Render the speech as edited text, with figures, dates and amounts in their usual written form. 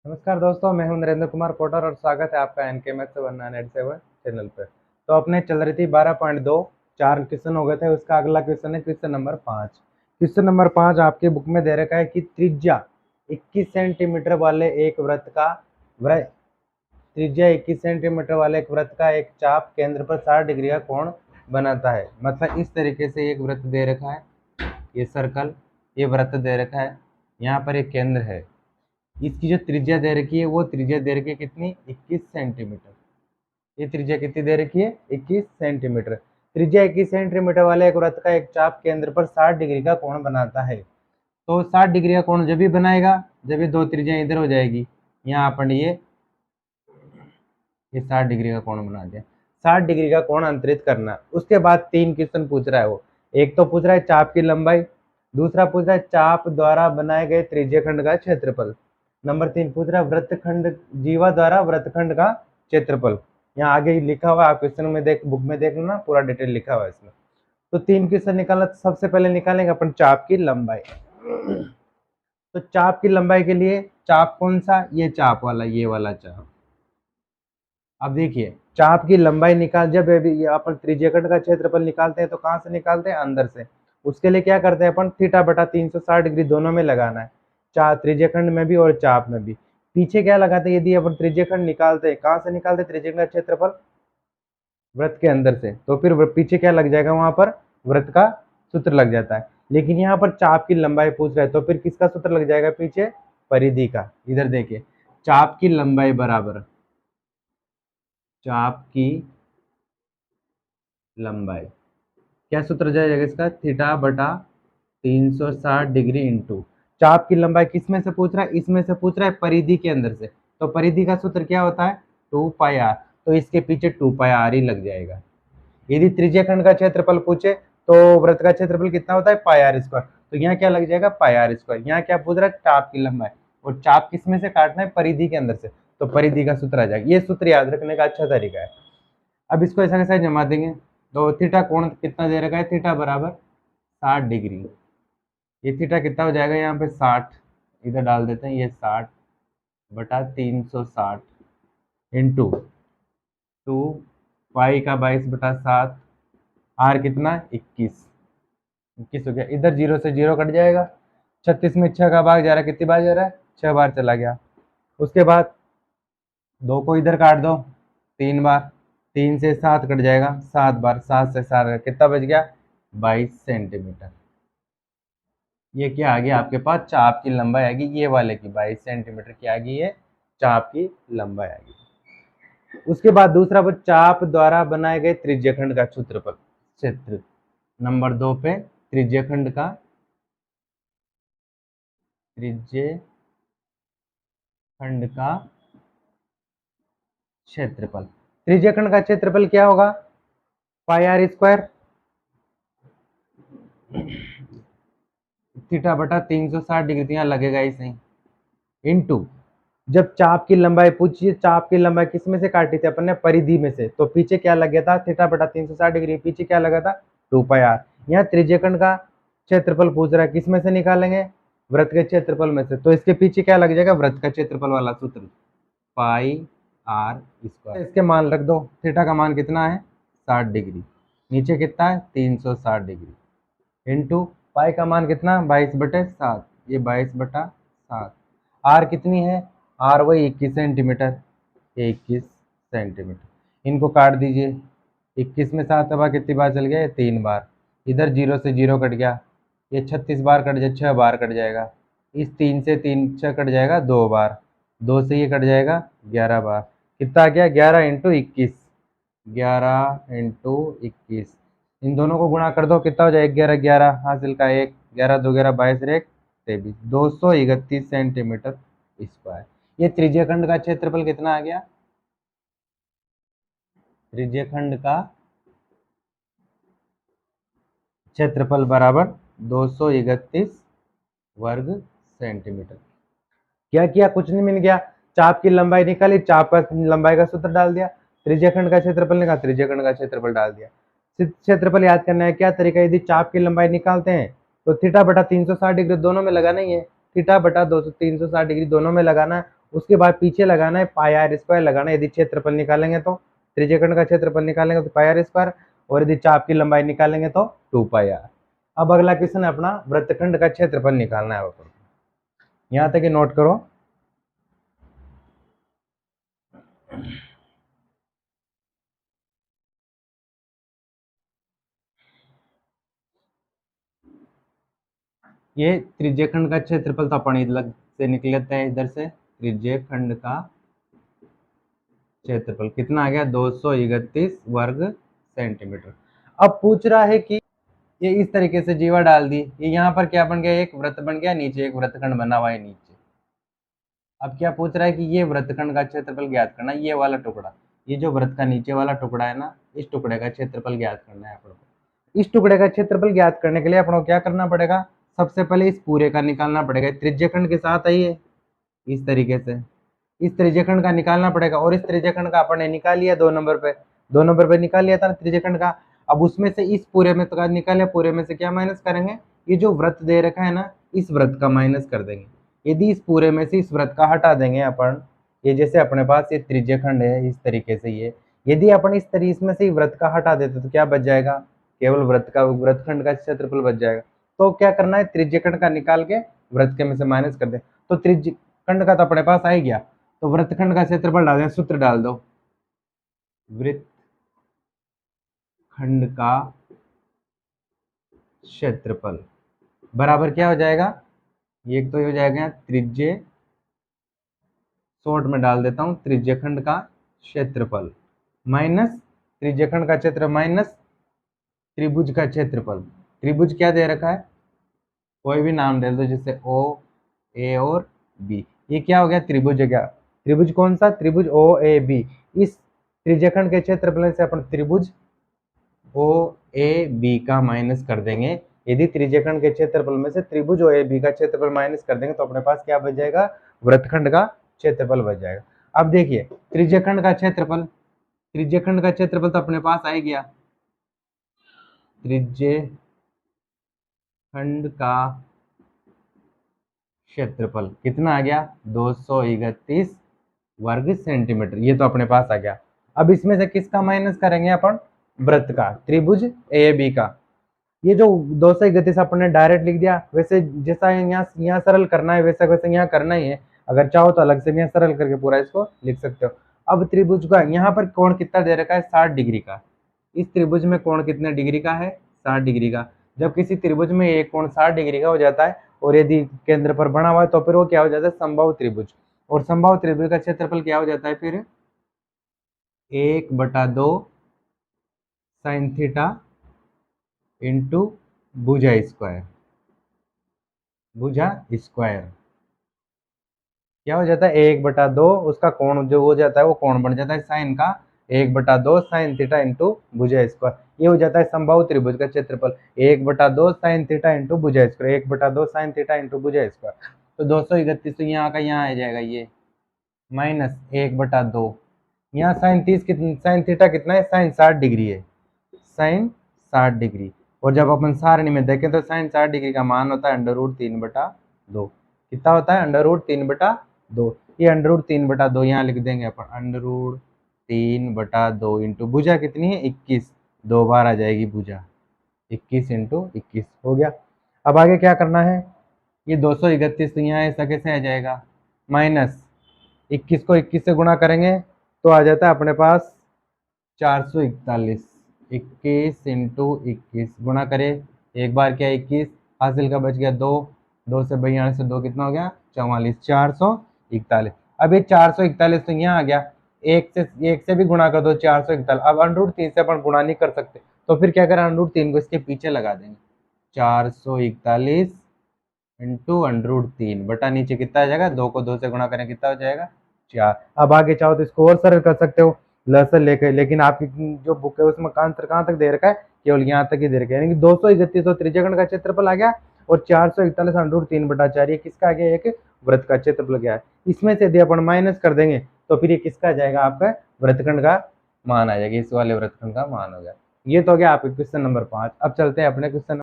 नमस्कार दोस्तों, मैं हूं नरेंद्र कुमार कोटर और स्वागत है आपका एनके मैथ्स 1987 चैनल पर। तो अपने चल रही थी 12.2, 4 क्वेश्चन हो गए थे। उसका अगला क्वेश्चन है क्वेश्चन नंबर 5। क्वेश्चन नंबर 5 आपकी बुक में दे रखा है कि त्रिज्या 21 सेंटीमीटर वाले एक वृत्त का त्रिज्या 21 सेंटीमीटर वाले एक वृत्त का एक चाप केंद्र पर 60 डिग्री का कोण बनाता है। मतलब इस तरीके से एक वृत्त दे रखा है, ये सर्कल, ये वृत्त दे रखा है, यहाँ पर एक केंद्र है। इसकी जो त्रिज्या दे रखी है वो त्रिज्या दे रखी है कितनी, 21 सेंटीमीटर। ये त्रिज्या कितनी दे रखी है, 21 सेंटीमीटर। त्रिज्या 21 सेंटीमीटर वाले एक वृत्त का एक चाप केंद्र पर 60 डिग्री का कोण बनाता है। तो 60 डिग्री का कोण जब भी बनाएगा जब ये दो त्रिज्या इधर हो जाएगी, यहाँ अपन ये 60 डिग्री का कोण बना दिया। 60 डिग्री का कोण अंतरित करना। उसके बाद 3 क्वेश्चन पूछ रहा है वो। एक तो पूछ रहा है चाप की लंबाई, दूसरा पूछ रहा है चाप द्वारा बनाए गए त्रिज्यखंड का क्षेत्रफल, नंबर 3 पूछ रहा है वृत्तखंड जीवा द्वारा वृत्तखंड का क्षेत्रफल। यहाँ आगे लिखा हुआ है, आप क्वेश्चन में बुक में देख लो ना, पूरा डिटेल लिखा हुआ है इसमें। तो 3 क्वेश्चन निकालना। तो सबसे पहले निकालेंगे अपन चाप की लंबाई। तो चाप की लंबाई के लिए चाप कौन सा, ये चाप वाला, ये वाला चाप। अब देखिए चाप की लंबाई निकाल, जब अपन त्रिज्यखंड का क्षेत्रफल निकालते हैं तो कहाँ से निकालते हैं, अंदर से। उसके लिए क्या करते हैं अपन, थीटा बटा 360 डिग्री दोनों में लगाना है, चाप त्रिज्यखंड में भी और चाप में भी। पीछे क्या लगाते हैं, यदि अपन त्रिज्यखंड निकालते हैं, कहाँ से निकालते हैं त्रिज्यखंड का क्षेत्रफल, वृत्त के अंदर से, तो फिर पीछे क्या लग जाएगा, वहां पर वृत्त का सूत्र लग जाता है। लेकिन यहाँ पर चाप की लंबाई पूछ रहा है तो फिर किसका सूत्र लग जाएगा पीछे, परिधि का। इधर देखिए, चाप की लंबाई बराबर चाप की लंबाई, क्या सूत्र जाएगा इसका, थीटा बटा 360 डिग्री इंटू चाप की लंबाई। किस में से पूछ रहा है, इसमें से पूछ रहा है, परिधि के अंदर से। तो परिधि का सूत्र क्या होता है, 2πr। तो इसके पीछे 2πr ही लग जाएगा। यदि त्रिज्यखंड का क्षेत्रफल पूछे तो वृत्त का क्षेत्रफल कितना होता है, πr स्क्वायर। तो यहाँ क्या लग जाएगा, πr स्क्वायर। यहाँ क्या पूछ रहा है, चाप की लंबाई, और चाप किस में से काटना है, परिधि के अंदर से। तो परिधि का सूत्र आ जाएगा। ये सूत्र याद रखने का अच्छा तरीका है। अब इसको ऐसा कैसा जमा देंगे, तो थीटा कोण कितना दे रखा है, थीटा बराबर 60 डिग्री। ये थीटा कितना हो जाएगा, यहाँ पे 60 इधर डाल देते हैं, ये 60 बटा 360 इंटू 2 पाई का 22 बटा 7, आर कितना 21 हो गया। इधर 0 से 0 कट जाएगा, 36 में 6 का भाग जा रहा है, कितनी बार जा रहा है, 6 बार चला गया। उसके बाद 2 को इधर काट दो 3 बार, 3 से 7 कट जाएगा 7 बार, 7 से 7 कितना बच गया, 22 सेंटीमीटर। ये क्या आ गया आपके पास, चाप की लंबाई आ गई, ये वाले की 22 सेंटीमीटर की आ गई, ये चाप की लंबाई आ गई। उसके बाद दूसरा पर चाप द्वारा बनाए गए त्रिज्यखंड का क्षेत्र, नंबर 2 पे त्रिज्यखंड का क्षेत्रफल। त्रिज्यखंड का क्षेत्रफल क्या होगा, πr स्क्वायर थीटा बटा 360 डिग्री, यहाँ लगेगा ही सही, इंटू जब चाप की लंबाई पूछिए, चाप की लंबाई किस में से काटी थी अपन ने, परिधि में से। तो पीछे क्या लग गया था, थीटा बटा 360 डिग्री, पीछे क्या लगा था, 2πr। यहाँ त्रिज्यखंड का क्षेत्रफल पूछ रहा है, किस में से निकालेंगे, वृत्त के क्षेत्रफल में से। तो इसके पीछे क्या लग जाएगा, वृत्त का क्षेत्रफल वाला सूत्र, πr स्क्वायर। इसके मान रख दो, थीटा का मान कितना है, 60 डिग्री, नीचे कितना है 360 डिग्री, इंटू पाई का मान कितना, 22/7, ये 22/7। आर कितनी है, आर वही 21 सेंटीमीटर, ये 21 सेंटीमीटर। इनको काट दीजिए, 21 में 7 बार कितनी बार चल गया, ये 3 बार। इधर 0 से 0 कट गया, ये 36 बार कट जाए, 6 बार कट जाएगा। इस 3 से 3 6 कट जाएगा 2 बार, 2 से ये कट जाएगा 11 बार। कितना आ गया, 11 इंटू 21, 11 इंटू 21। इन दोनों को गुणा कर दो, कितना हो जाए, 11 11 हासिल का 1, 11 2 11 22 1 23, 231 सेंटीमीटर स्क्वायर। ये त्रिज्यखंड का क्षेत्रफल कितना आ गया, त्रिज्यखंड का क्षेत्रफल बराबर 231 वर्ग सेंटीमीटर। क्या किया, कुछ नहीं, मिल गया। चाप की लंबाई निकाली, चाप का लंबाई का सूत्र डाल दिया, त्रिज्यखंड का क्षेत्रफल निकाला, त्रिज्यखंड का क्षेत्रफल डाल दिया। क्षेत्रफल याद करना है, क्या तरीका, यदि चाप की लंबाई निकालते हैं तो थीटा बटा 360 डिग्री दोनों में लगाना ही है, थीटा बटा 360 डिग्री दोनों में लगाना है, उसके बाद पीछे लगाना है पाई आर स्क्वायर लगाना है। यदि क्षेत्रफल निकालेंगे तो त्रिज्यखंड का क्षेत्रफल निकालेंगे तो पाई आर स्क्वायर, और यदि चाप की लंबाई निकालेंगे तो 2 पाई आर। अब अगला क्वेश्चन है अपना वृत्तखंड का क्षेत्रफल निकालना है। यहाँ तक नोट करो। ये त्रिज्यखंड का क्षेत्रफल तो अपन इधर से निकल लेते हैं, इधर से त्रिज्यखंड का क्षेत्रफल कितना आ गया 231 वर्ग सेंटीमीटर। अब पूछ रहा है कि ये इस तरीके से जीवा डाल दी, ये यहाँ पर क्या बन गया, एक वृत्त बन गया, नीचे एक वृत्तखंड बना हुआ है नीचे। अब क्या पूछ रहा है कि ये वृत्तखंड का क्षेत्रफल ज्ञात करना, ये वाला टुकड़ा, ये जो वृत्त का नीचे वाला टुकड़ा है ना, इस टुकड़े का क्षेत्रफल ज्ञात करना है अपन को। इस टुकड़े का क्षेत्रफल ज्ञात करने के लिए अपन को क्या करना पड़ेगा, सबसे पहले इस पूरे का निकालना पड़ेगा। त्रिज्यखंड के साथ है ये, इस तरीके से इस त्रिज्यखंड का निकालना पड़ेगा, और इस त्रिज्यखंड का अपन ने निकाल लिया 2 नंबर पे निकाल लिया था ना त्रिज्यखंड का। अब उसमें से इस पूरे में तो निकाले, पूरे में से क्या माइनस करेंगे, ये जो वृत्त दे रखा है ना, इस वृत्त का माइनस कर देंगे। यदि इस पूरे में से इस वृत्त का हटा देंगे अपन, ये जैसे अपने पास ये त्रिज्यखंड है इस तरीके से, ये यदि अपन इस तरीके इसमें से वृत्त का हटा देते तो क्या बच जाएगा, केवल वृत्तखंड का क्षेत्रफल बच जाएगा। तो क्या करना है, त्रिज्यखंड का निकाल के वृत्त के में से माइनस कर दे, तो त्रिज्यखंड का तो अपने पास आ ही गया, तो वृत्तखंड का क्षेत्रफल डाल दें, सूत्र डाल दो, वृत्तखंड का क्षेत्रफल बराबर क्या हो जाएगा, ये तो हो जाएगा त्रिज्य, शॉर्ट में डाल देता हूं त्रिज्यखंड का क्षेत्रफल माइनस त्रिज्यखंड का क्षेत्र माइनस त्रिभुज का क्षेत्रफल। त्रिभुज क्या दे रखा है, कोई भी नाम दे दो, जैसे ओ ए और बी, ये क्या हो गया त्रिभुज है। क्या त्रिभुज कौन सा, त्रिभुज ओ ए बी। इस त्रिज्यखंड के क्षेत्रफल से अपन त्रिभुज ओ ए बी का माइनस कर देंगे। यदि त्रिज्यखंड के क्षेत्रफल में से त्रिभुज ओ ए बी का क्षेत्रफल माइनस कर देंगे तो अपने पास क्या बच जाएगा, वृत्तखंड का क्षेत्रफल बच जाएगा। अब देखिए त्रिज्यखंड का क्षेत्रफल तो अपने पास आ ही गया, त्रिज्यखंड का क्षेत्रफल कितना आ गया 231 वर्ग सेंटीमीटर, ये तो अपने पास आ गया। अब इसमें से किसका माइनस करेंगे अपन, वृत्त का, त्रिभुज ए बी का। ये जो 231 अपन ने डायरेक्ट लिख दिया, वैसे जैसा यहाँ सरल करना है वैसा वैसे यहाँ करना ही है, अगर चाहो तो अलग से भी यहाँ सरल करके पूरा इसको लिख सकते हो। अब त्रिभुज का यहाँ पर कोण कितना दे रखा है 60 डिग्री का, इस त्रिभुज में कोण कितने डिग्री का है 60 डिग्री का। जब किसी त्रिभुज में एक कोण 60 डिग्री का हो जाता है और यदि केंद्र पर बना हुआ है तो फिर वो क्या हो जाता है समबाहु त्रिभुज, और समबाहु त्रिभुज का क्षेत्रफल क्या हो जाता है फिर 1/2 साइन थीटा इंटू भुजा स्क्वायर क्या हो जाता है 1/2, उसका कोण जो हो जाता है वो कोण बन जाता है साइन का 1/2 साइन थीटा इंटू भुजा स्क्वायर, ये हो जाता है समबाहु त्रिभुज का क्षेत्रफल 1/2 साइन थीटा इंटू भुजा स्क्वायर, 1/2 साइन थीटा इंटू भुजा स्क्वायर। तो 231 तो यहाँ का यहाँ आ जाएगा ये माइनस 1/2, यहाँ साइन थीटा कितना है साइन 60 डिग्री है, साइन 60 डिग्री, और जब अपन सारणी में देखें तो साइन 60 डिग्री का मान होता है √3/2, कितना होता है √3/2, ये √3/2 यहाँ लिख देंगे अपन √3/2 इंटू भुजा कितनी है 21, 2 बार आ जाएगी भुजा 21 इंटू 21 हो गया। अब आगे क्या करना है, ये 231 तो यहाँ ऐसा कैसे आ जाएगा, माइनस 21 को 21 से गुणा करेंगे तो आ जाता है अपने पास 441, 21 इंटू 21 गुणा करें, एक बार क्या 21 हासिल का बच गया 2, 2 से 42 से 2 कितना हो गया 44, 441। अब ये 441 तो यहाँ आ गया, एक से भी गुणा कर दो 441, अब √3 से अपन गुणा नहीं कर सकते तो फिर क्या करें √3 को इसके पीछे लगा देंगे, 441 इंटू √3 बटा नीचे कितना आ जाएगा, 2 को 2 से गुणा करें कितना हो जाएगा 4। अब आगे चाहो तो इसको और सरल कर सकते हो लहसन लेकर, लेकिन आपकी जो बुक है उसमें आंसर कहाँ तक दे रखा है, केवल यहाँ तक ही दे रखा है, यानी कि 231 तो त्रिज्यखंड का क्षेत्रफल आ गया और 441 √3/4 ये किसका आ गया, एक वृत्त का क्षेत्रफल गया है। इसमें से यदि अपन माइनस कर देंगे तो फिर ये किसका आ जाएगा, आपका वृत्तखंड का मान आ जाएगा, इस वाले वृत्तखंड का मान हो गया। ये तो हो गया आपके क्वेश्चन नंबर 5। अब चलते हैं अपने क्वेश्चन